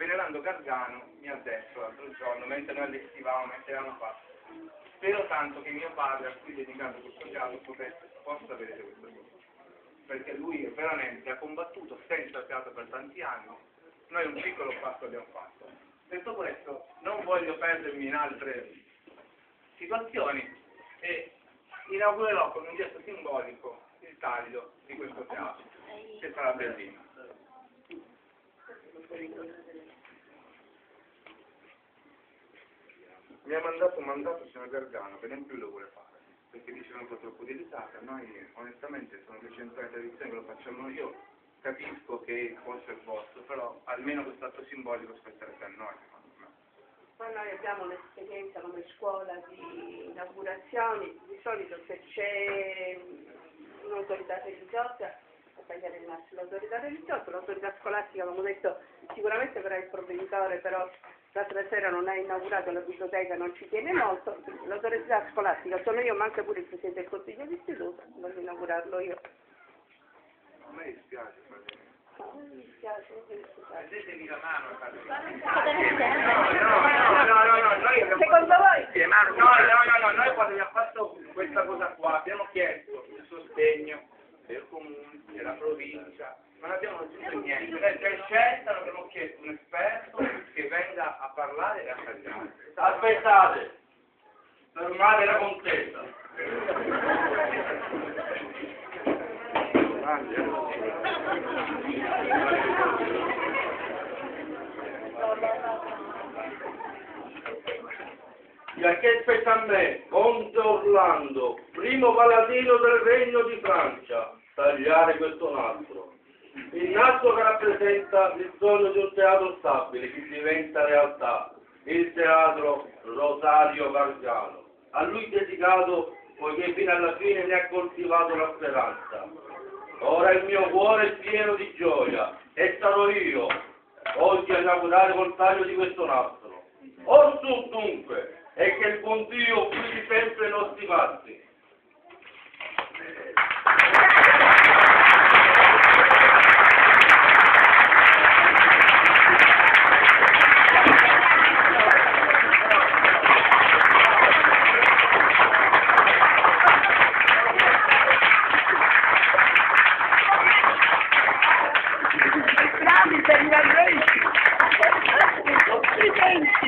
venerando Gargano mi ha detto l'altro giorno, mentre noi allestivamo, mentre avevamo fatto, spero tanto che mio padre, a cui dedicando questo teatro, possa vedere questo video. Perché lui veramente ha combattuto senza teatro per tanti anni, noi un piccolo passo abbiamo fatto. Detto questo, non voglio perdermi in altre situazioni e inaugurerò con un gesto simbolico il taglio di questo teatro, che sarà bellino. Mi ha mandato un mandato signor Gargano che non più lo vuole fare, perché dice una cosa troppo delicata. Noi onestamente sono 200 anni di tradizione che lo facciamo io, capisco che il posto è il vostro, però almeno questo atto simbolico spetterebbe a noi. Ma noi abbiamo un'esperienza come scuola di inaugurazioni, di solito se c'è un'autorità religiosa, a tagliare il naso l'autorità religiosa, l'autorità scolastica, come ho detto, sicuramente verrà il provveditore, però l'altra sera non ha inaugurato la biblioteca, non ci tiene molto, l'autorità scolastica sono io, ma anche pure il Presidente del Consiglio d'istituto, voglio inaugurarlo io. A me dispiace, No, mi dispiace, prendetemi la mano e fate no, secondo voi? no, noi quando abbiamo fatto questa cosa qua abbiamo chiesto il sostegno del comune, della provincia, non abbiamo raggiunto niente, per scelta abbiamo chiesto un esperto che venga a parlare e a tagliare. Aspettate, fermate la contesa. Perché spetta a me, Conte Orlando, primo paladino del Regno di Francia, tagliare questo nastro. Il nastro che rappresenta il sogno di un teatro stabile che diventa realtà, il teatro Rosario Gargano. A lui dedicato, poiché fino alla fine ne ha coltivato la speranza. Ora il mio cuore è pieno di gioia e sarò io oggi a inaugurare col taglio di questo nastro. Orsù dunque, e che il buon Dio guidi sempre i nostri passi. Bravi per gli arresti! Complimenti!